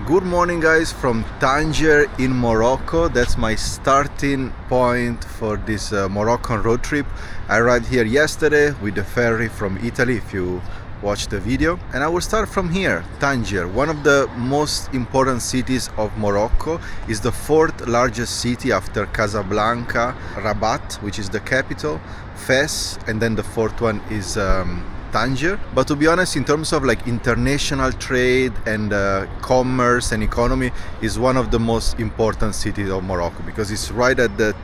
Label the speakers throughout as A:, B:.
A: Good morning guys from Tangier in Morocco. That's my starting point for this Moroccan road trip. I arrived here yesterday with the ferry from Italy, if you watched the video. And I will start from here, Tangier. One of the most important cities of Morocco, is the fourth largest city after Casablanca, Rabat, which is the capital, Fez, and then the fourth one is Tangier. But to be honest, in terms of like international trade and commerce and economy, is one of the most important cities of Morocco because it's right at the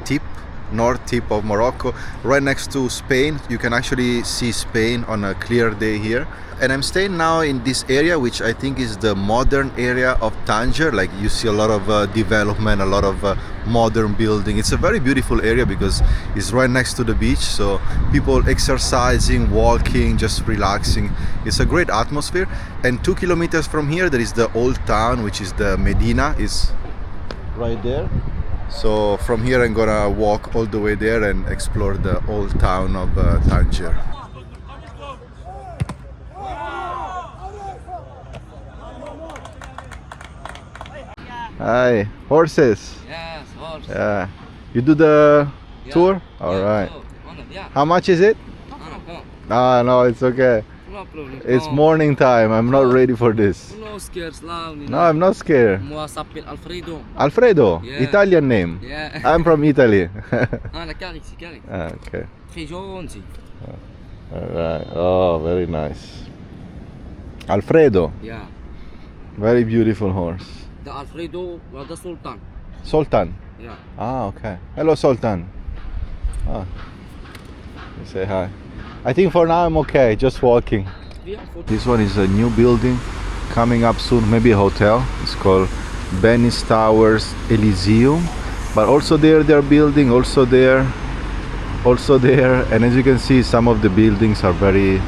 A: north tip of Morocco, right next to Spain. You can actually see Spain on a clear day here. And I'm staying now in this area, which I think is the modern area of Tangier. Like you see a lot of development, a lot of modern building. It's a very beautiful area because it's right next to the beach, so people exercising, walking, just relaxing. It's a great atmosphere. And 2 kilometers from here there is the old town, which is the Medina, is right there. So from here I'm gonna walk all the way there and explore the old town of Tangier. Hi, horses.
B: Yes, horse.
A: Yeah, you do the tour? All right.
B: Yeah.
A: How much is it? Ah, no, it's okay.
B: No problem.
A: It's morning time. I'm not ready for this.
B: No scares now.
A: No, I'm not scared.
B: Alfredo.
A: Alfredo,
B: Yeah.
A: Italian name.
B: Yeah.
A: I'm from Italy.
B: Carré.
A: Ah, okay.
B: Très jaune.
A: All right. Oh, very nice. Alfredo,
B: Yeah.
A: very beautiful horse.
B: The Alfredo was the Sultan.
A: Sultan.
B: Yeah.
A: Ah, okay. Hello, Sultan. Ah, you say hi. I think for now I'm okay, just walking. This one is a new building coming up soon, maybe a hotel. It's called Venice Towers Elysium. But also there they're building, also there. And as you can see, some of the buildings are very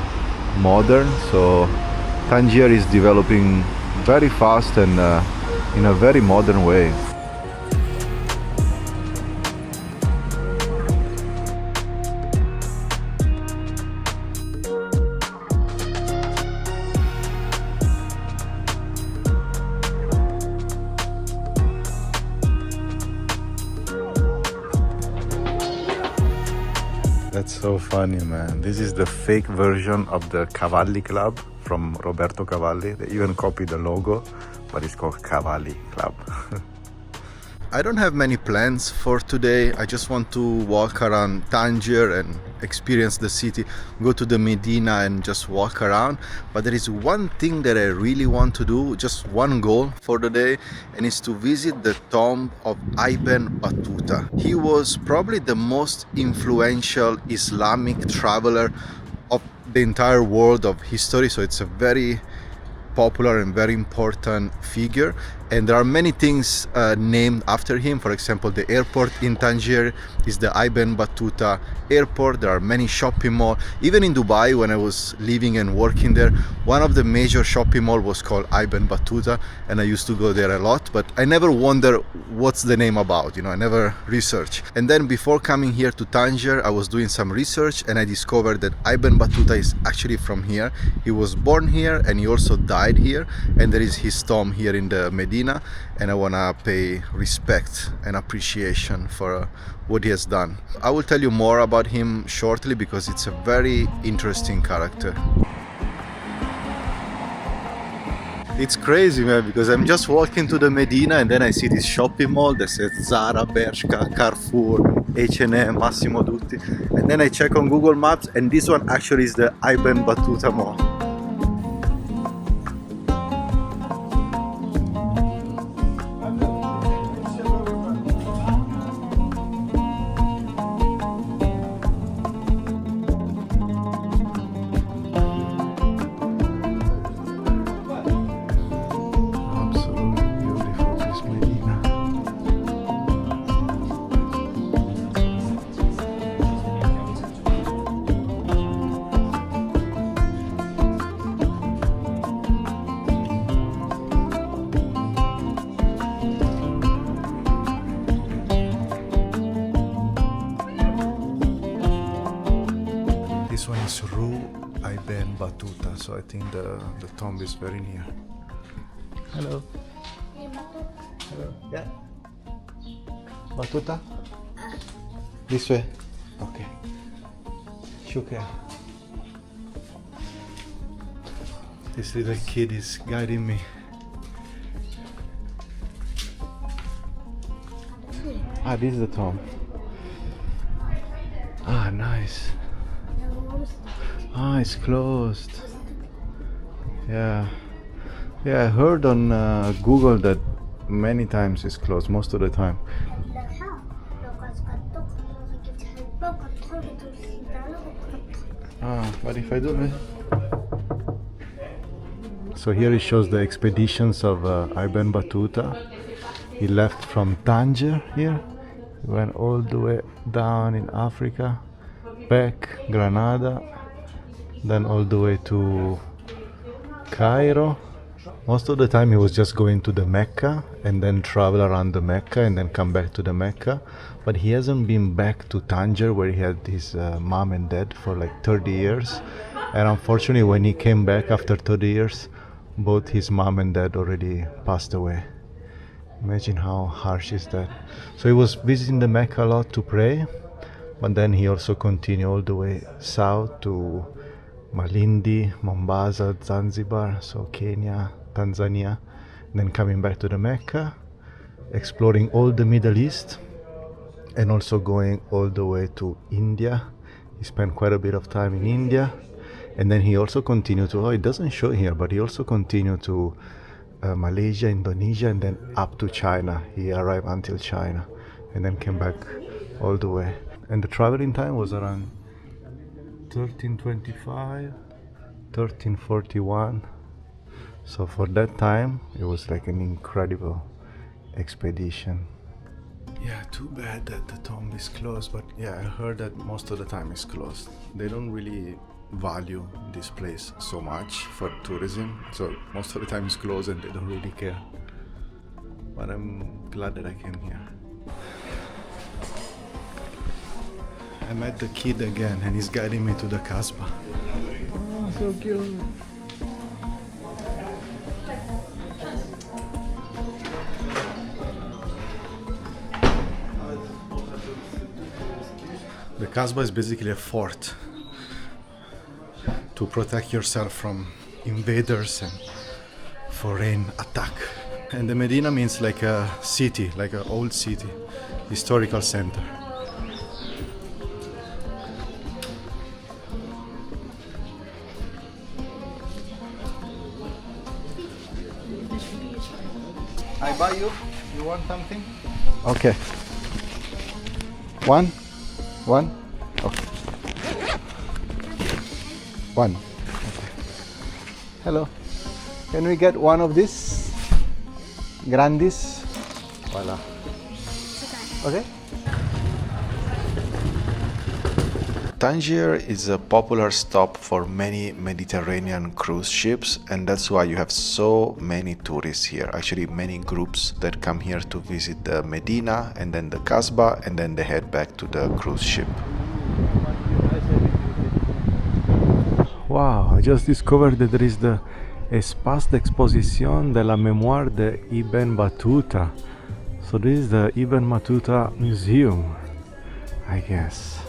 A: modern. So Tangier is developing very fast and in a very modern way. That's so funny, man. This is the fake version of the Cavalli Club from Roberto Cavalli. They even copied the logo, but it's called Cavalli Club. I don't have many plans for today. I just want to walk around Tangier and experience the city, go to the Medina and just walk around. But there is one thing that I really want to do, just one goal for the day, and it's to visit the tomb of Ibn Battuta. He was probably the most influential Islamic traveler of the entire world of history, so it's a very popular and very important figure, and there are many things named after him. For example, the airport in Tangier is the Ibn Battuta airport. There are many shopping malls. Even in Dubai, when I was living and working there, one of the major shopping malls was called Ibn Battuta, and I used to go there a lot, but I never wonder what's the name about, I never research. And then before coming here to Tangier, I was doing some research and I discovered that Ibn Battuta is actually from here. He was born here and he also died here, and there is his tomb here in the Medina, and I want to pay respect and appreciation for what he has done. I will tell you more about him shortly because it's a very interesting character. It's crazy, man, because I'm just walking to the Medina and then I see this shopping mall that says Zara, Bershka, Carrefour, H&M, Massimo Dutti, and then I check on Google Maps and this one actually is the Ibn Battuta mall. This one is Ibn Battuta, so I think the tomb is very near. Hello. Battouta? This way? Okay. Shukriya. This little kid is guiding me. Ah, this is the tomb. Ah, nice. Ah, it's closed. Yeah. Yeah, I heard on Google that many times it's closed, most of the time. Ah, but if I do it. So here it shows the expeditions of Ibn Battuta. He left from Tangier here, he went all the way down in Africa, back Granada, then all the way to Cairo. Most of the time he was just going to the Mecca and then travel around the Mecca and then come back to the Mecca. But he hasn't been back to Tangier where he had his mom and dad for like 30 years. And unfortunately when he came back after 30 years, both his mom and dad already passed away. Imagine how harsh is that. So he was visiting the Mecca a lot to pray, but then he also continued all the way south to Malindi, Mombasa, Zanzibar, so Kenya, Tanzania, then coming back to the Mecca, exploring all the Middle East, and also going all the way to India. He spent quite a bit of time in India, and then he also continued to, it doesn't show here, but he also continued to Malaysia, Indonesia, and then up to China. He arrived until China, and then came back all the way. And the traveling time was around 1325, 1341. So for that time, it was like an incredible expedition. Yeah, too bad that the tomb is closed, but yeah, I heard that most of the time it's closed. They don't really value this place so much for tourism, so most of the time it's closed and they don't really care. But I'm glad that I came here. I met the kid again and he's guiding me to the Kasbah. Oh, so cute. The Kasbah is basically a fort to protect yourself from invaders and foreign attack. And the Medina means like a city, like an old city, historical center. I buy you. You want something? Okay. One. Okay. One. Okay. Hello. Can we get one of these? Grandis. Voila. Okay. Tangier is a popular stop for many Mediterranean cruise ships, and that's why you have so many tourists here. Actually, many groups that come here to visit the Medina and then the Kasbah, and then they head back to the cruise ship. Wow, I just discovered that there is the Espace d'Exposition de la Mémoire de Ibn Battuta. So this is the Ibn Battuta Museum, I guess.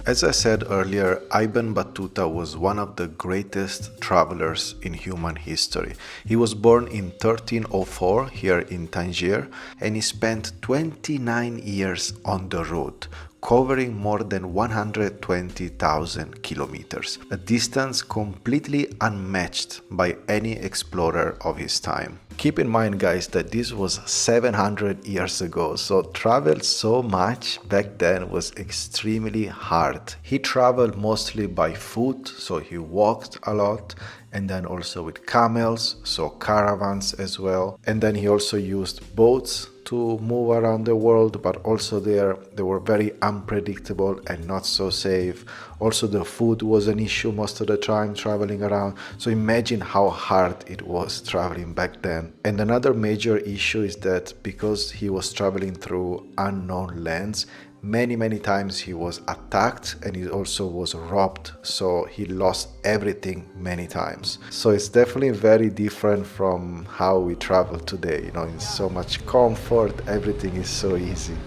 A: As I said earlier, Ibn Battuta was one of the greatest travelers in human history. He was born in 1304 here in Tangier, and he spent 29 years on the road, covering more than 120,000 kilometers, a distance completely unmatched by any explorer of his time. Keep in mind, guys, that this was 700 years ago, so travel so much back then was extremely hard. He traveled mostly by foot, so he walked a lot, and then also with camels, so caravans as well. And then he also used boats to move around the world, but also they were very unpredictable and not so safe. Also the food was an issue most of the time traveling around, so imagine how hard it was traveling back then. And another major issue is that because he was traveling through unknown lands, many times he was attacked, and he also was robbed, so he lost everything many times. So it's definitely very different from how we travel today, in so much comfort, everything is so easy.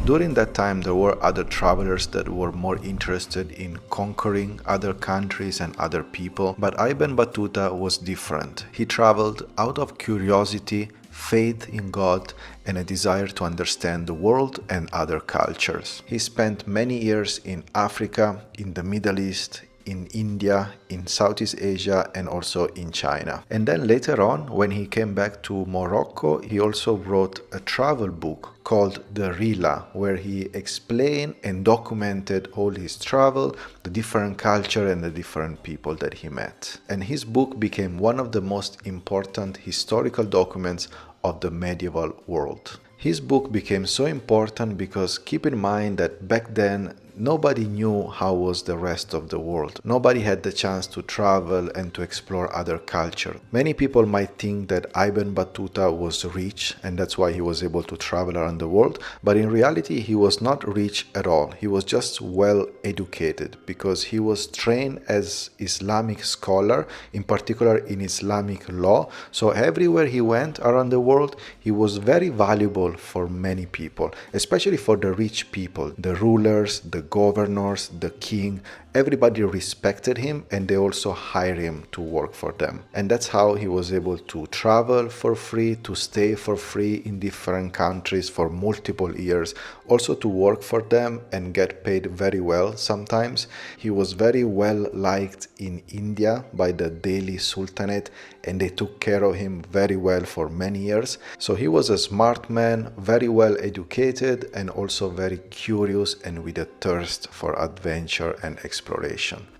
A: During that time, there were other travelers that were more interested in conquering other countries and other people, but Ibn Battuta was different. He traveled out of curiosity, faith in God, and a desire to understand the world and other cultures. He spent many years in Africa, in the Middle East, in India, in Southeast Asia, and also in China. And then later on, when he came back to Morocco, he also wrote a travel book called The Rila, where he explained and documented all his travel, the different culture and the different people that he met. And his book became one of the most important historical documents of the medieval world. His book became so important because keep in mind that back then nobody knew how was the rest of the world. Nobody had the chance to travel and to explore other culture. Many people might think that Ibn Battuta was rich and that's why he was able to travel around the world, but in reality he was not rich at all. He was just well educated because he was trained as Islamic scholar, in particular in Islamic law. So everywhere he went around the world, he was very valuable for many people, especially for the rich people, the rulers, the governors, the king. Everybody respected him and they also hired him to work for them. And that's how he was able to travel for free, to stay for free in different countries for multiple years, also to work for them and get paid very well sometimes. He was very well liked in India by the Delhi Sultanate and they took care of him very well for many years. So he was a smart man, very well educated and also very curious and with a thirst for adventure and exploration.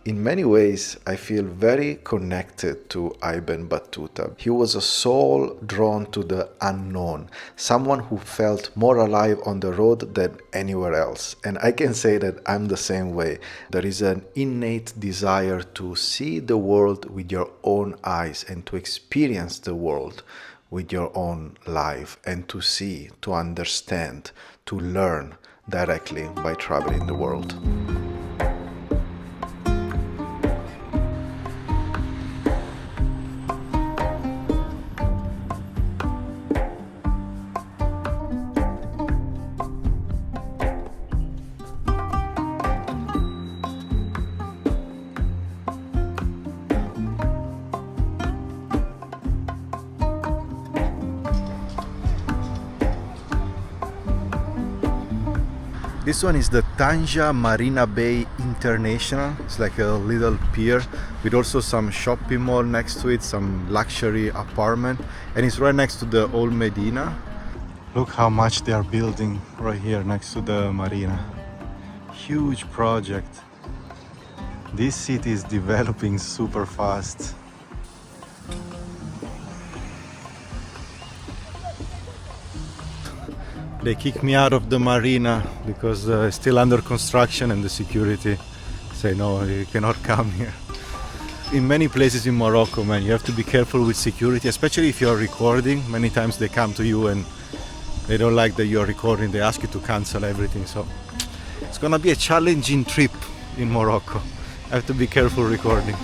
A: In many ways, I feel very connected to Ibn Battuta. He was a soul drawn to the unknown, someone who felt more alive on the road than anywhere else. And I can say that I'm the same way. There is an innate desire to see the world with your own eyes and to experience the world with your own life and to see, to understand, to learn directly by traveling the world. This one is the Tangier Marina Bay International. It's like a little pier with also some shopping mall next to it, some luxury apartment, and it's right next to the old Medina. Look how much they are building right here next to the marina. Huge project. This city is developing super fast. They kicked me out of the marina because it's still under construction and the security say no, you cannot come here. In many places in Morocco, man, you have to be careful with security, especially if you're recording. Many times they come to you and they don't like that you're recording, they ask you to cancel everything. So it's gonna be a challenging trip in Morocco. I have to be careful recording.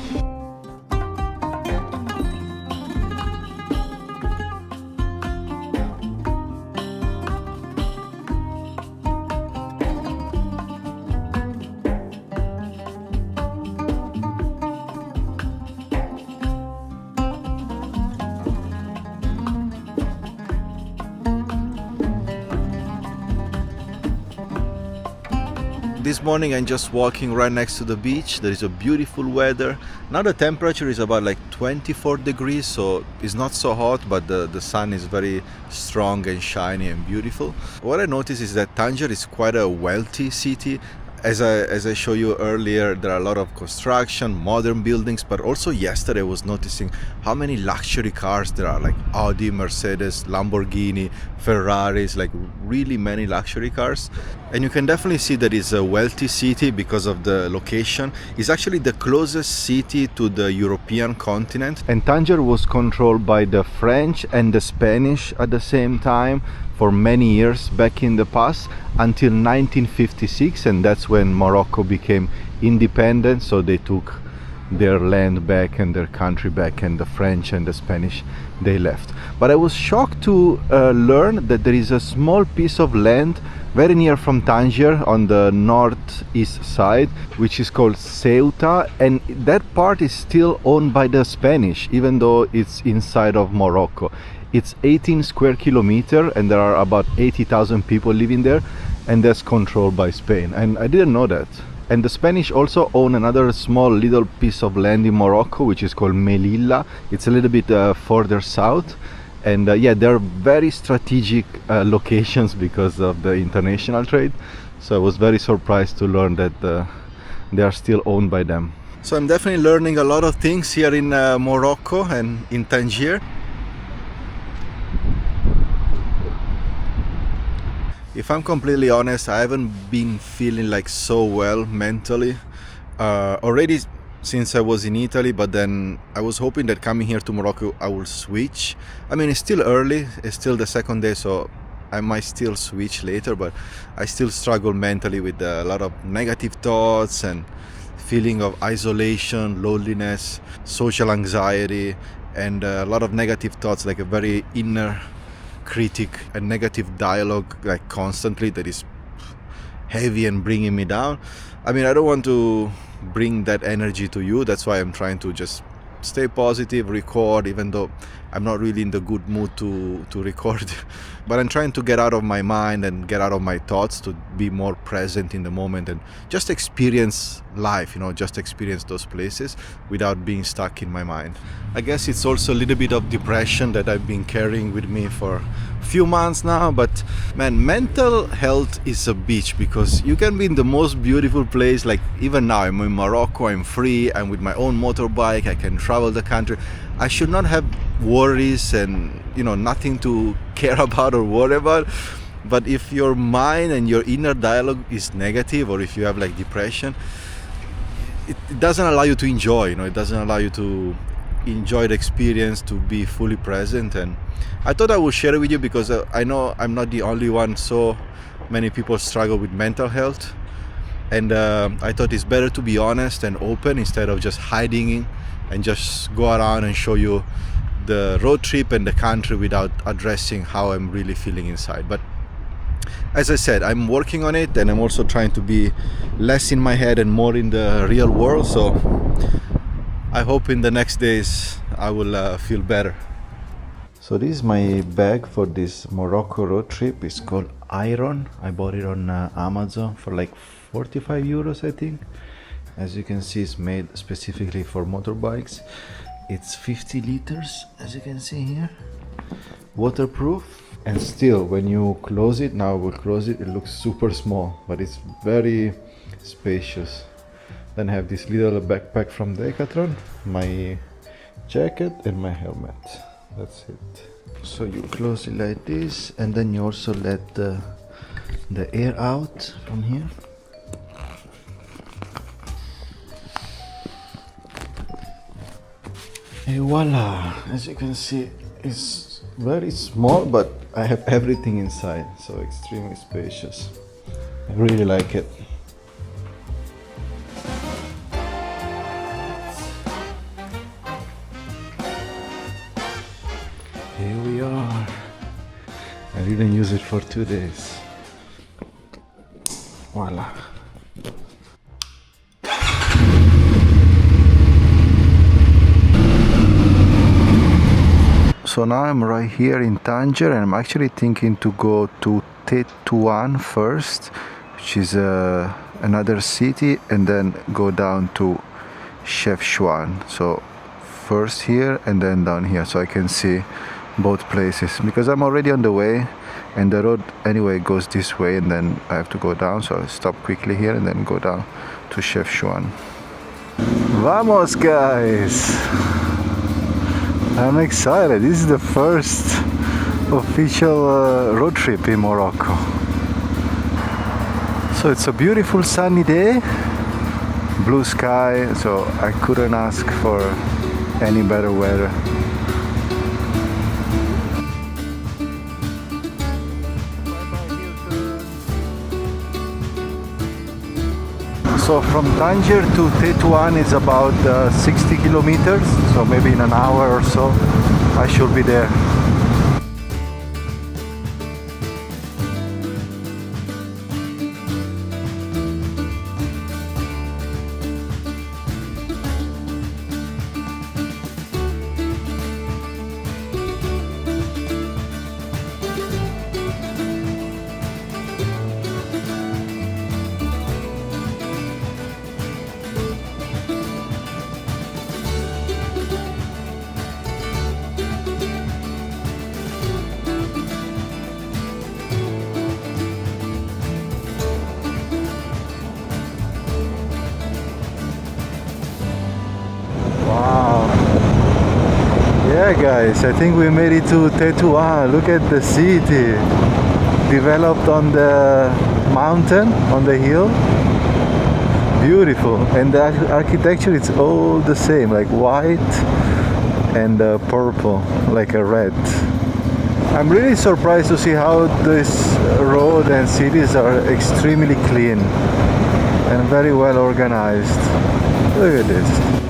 A: This morning I'm just walking right next to the beach. There is a beautiful weather. Now the temperature is about like 24 degrees, so it's not so hot, but the sun is very strong and shiny and beautiful. What I noticed is that Tangier is quite a wealthy city. As I showed you earlier, there are a lot of construction, modern buildings, but also yesterday I was noticing how many luxury cars there are, like Audi, Mercedes, Lamborghini, Ferraris, like really many luxury cars. And you can definitely see that it's a wealthy city because of the location. It's actually the closest city to the European continent. And Tangier was controlled by the French and the Spanish at the same time for many years back in the past until 1956, and that's when Morocco became independent, so they took their land back and their country back, and the French and the Spanish, they left. But I was shocked to learn that there is a small piece of land very near from Tangier on the northeast side, which is called Ceuta, and that part is still owned by the Spanish, even though it's inside of Morocco. It's 18 square kilometer and there are about 80,000 people living there, and that's controlled by Spain, and I didn't know that. And the Spanish also own another small little piece of land in Morocco, which is called Melilla. It's a little bit further south. And yeah, they're very strategic locations because of the international trade. So I was very surprised to learn that they are still owned by them. So I'm definitely learning a lot of things here in Morocco and in Tangier. If I'm completely honest, I haven't been feeling like so well mentally already since I was in Italy, but then I was hoping that coming here to Morocco I will switch. I mean, it's still early, it's still the second day, so I might still switch later, but I still struggle mentally with a lot of negative thoughts and feeling of isolation, loneliness, social anxiety, and a lot of negative thoughts, like a very inner critic and negative dialogue, like constantly, that is heavy and bringing me down. I mean, I don't want to bring that energy to you. That's why I'm trying to just stay positive, record, even though I'm not really in the good mood to record. But I'm trying to get out of my mind and get out of my thoughts to be more present in the moment and just experience life, you know, just experience those places without being stuck in my mind. I guess it's also a little bit of depression that I've been carrying with me for a few months now. But man, mental health is a bitch, because you can be in the most beautiful place, like even now I'm in Morocco, I'm free, I'm with my own motorbike, I can travel the country. I should not have worries and, you know, nothing to care about or worry about. But if your mind and your inner dialogue is negative, or if you have like depression, it doesn't allow you to enjoy, you know, it doesn't allow you to enjoy the experience, to be fully present. And I thought I would share it with you because I know I'm not the only one. So many people struggle with mental health, and I thought it's better to be honest and open instead of just hiding and just go around and show you the road trip and the country without addressing how I'm really feeling inside. But as I said, I'm working on it, and I'm also trying to be less in my head and more in the real world. So I hope in the next days I will feel better. So this is my bag for this Morocco road trip. It's called Iron. I bought it on Amazon for like 45 euros, I think. As you can see, it's made specifically for motorbikes. It's 50 liters, as you can see here. Waterproof. And still, when you close it, now I will close it, it looks super small, but it's very spacious. Then I have this little backpack from Decathlon, my jacket and my helmet. That's it. So you close it like this, and then you also let the air out from here. And voila! As you can see, it's very small, but I have everything inside, so extremely spacious. I really like it. Here we are. I didn't use it for 2 days. Voila. So now I'm right here in Tangier, and I'm actually thinking to go to Tetouan first, which is another city, and then go down to CHEFCHAOUEN. So first here and then down here, so I can see both places, because I'm already on the way and the road anyway goes this way, and then I have to go down, so I'll stop quickly here and then go down to CHEFCHAOUEN. Vamos, guys! I'm excited. This is the first official road trip in Morocco. So it's a beautiful sunny day, blue sky, so I couldn't ask for any better weather. So from Tangier to Tetouan is about 60 kilometers, so maybe in an hour or so I should be there. Alright guys, I think we made it to Tetouan. Look at the city. Developed on the mountain, on the hill. Beautiful. And the architecture, it's all the same, like white and purple, like a red. I'm really surprised to see how this road and cities are extremely clean and very well organized. Look at this.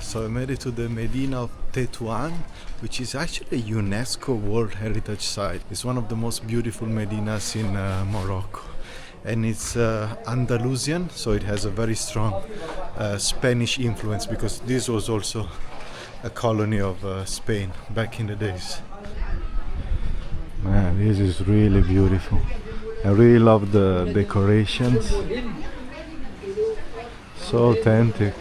A: So I made it to the Medina of Tetouan, which is actually a UNESCO World Heritage Site. It's one of the most beautiful Medinas in Morocco. And it's Andalusian, so it has a very strong Spanish influence, because this was also a colony of Spain back in the days. Man, this is really beautiful. I really love the decorations. So authentic.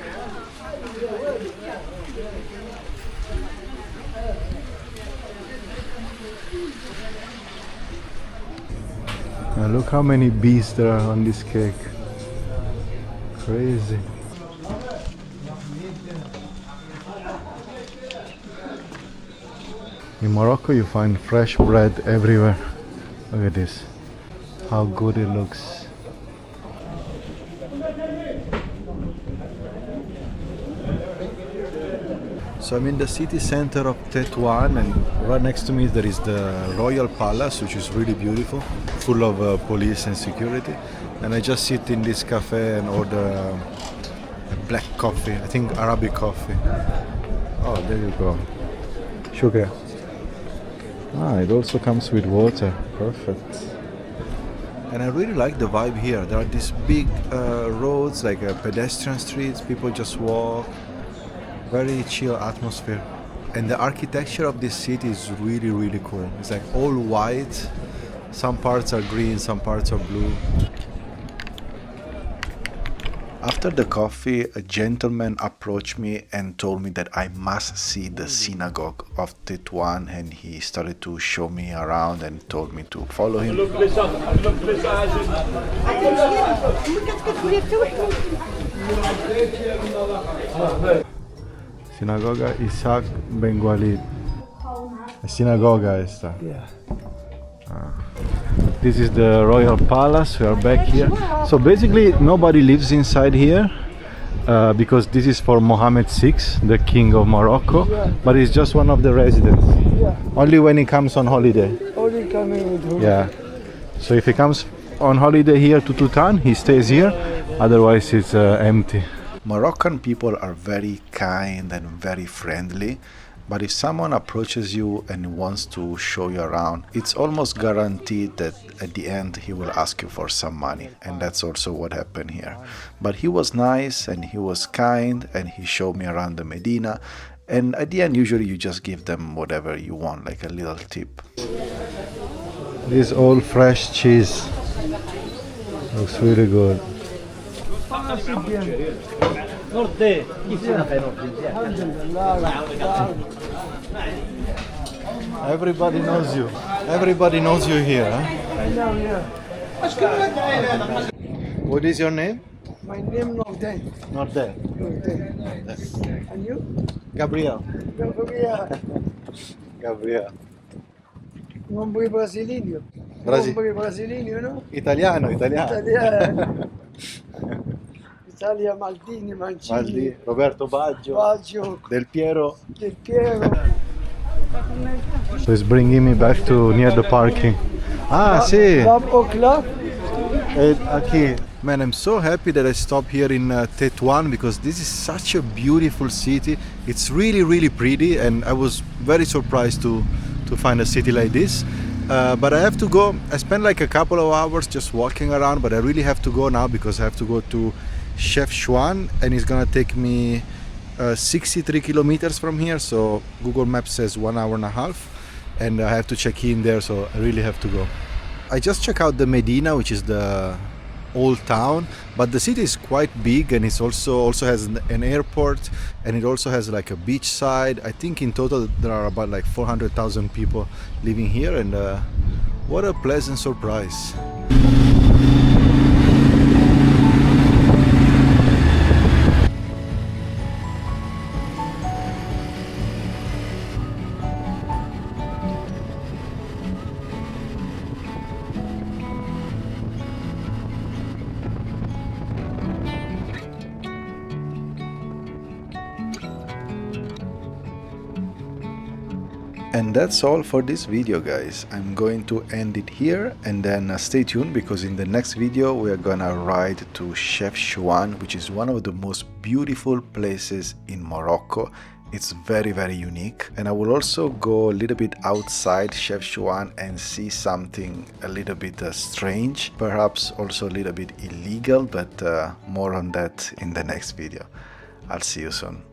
A: Now look how many bees there are on this cake. Crazy. In Morocco you find fresh bread everywhere. Look at this. How good it looks. So I'm in the city center of Tetouan, and right next to me there is the Royal Palace, which is really beautiful, full of police and security. And I just sit in this cafe and order a black coffee, I think Arabic coffee. Oh, there you go. Sugar. Ah, it also comes with water. Perfect. And I really like the vibe here. There are these big roads, like pedestrian streets, people just walk. Very chill atmosphere. And the architecture of this city is really, really cool. It's like all white. Some parts are green, some parts are blue. After the coffee, a gentleman approached me and told me that I must see the synagogue of Tetouan, and he started to show me around and told me to follow him. Sinagoga Isaac Ben Walid. Synagoga esta.
C: Yeah.
A: This is the Royal Palace. We are back here. So basically nobody lives inside here because this is for Mohammed VI, the King of Morocco, but it's just one of the residents.
C: Yeah.
A: Only when he comes on holiday.
C: Only coming with him.
A: Yeah. So if he comes on holiday here to Tutan, he stays here. Otherwise it's empty. Moroccan people are very kind and very friendly, but if someone approaches you and wants to show you around, it's almost guaranteed that at the end he will ask you for some money, and that's also what happened here. But he was nice and he was kind and he showed me around the Medina, and at the end usually you just give them whatever you want, like a little tip. This all fresh cheese looks really good. Everybody knows you. Everybody knows you here, huh?
C: I know, yeah.
A: What is your name?
C: My name Nordin.
A: Nordin.
C: Nordin. And you?
A: Gabriel.
C: Gabriel.
A: Gabriel.
C: Un hombre brasileño.
A: Brasi-
C: Un hombre brasileño, no?
A: Italiano, italiano.
C: Italiano. Italia, Maldini, Mancini.
A: Maldi, Roberto Baggio,
C: Baggio,
A: Del Piero.
C: Del Piero.
A: So it's bringing me back to near the parking. Ah, sì.
C: Club o'clock.
A: Okay. Man, I'm so happy that I stopped here in Tetouan, because this is such a beautiful city. It's really, really pretty, and I was very surprised to find a city like this. But I have to go. I spent like a couple of hours just walking around, but I really have to go now because I have to go to CHEFCHAOUEN, and it's gonna take me 63 kilometers from here, so Google Maps says 1 hour and a half, and I have to check in there, so I really have to go. I just checked out the Medina, which is the old town, but the city is quite big, and it's also has an airport, and it also has like a beach side. I think in total there are about like 400,000 people living here, and what a pleasant surprise. And that's all for this video, guys. I'm going to end it here, and then stay tuned, because in the next video we are gonna ride to CHEFCHAOUEN, which is one of the most beautiful places in Morocco. It's very, very unique, and I will also go a little bit outside CHEFCHAOUEN and see something a little bit strange, perhaps also a little bit illegal, but more on that in the next video. I'll see you soon.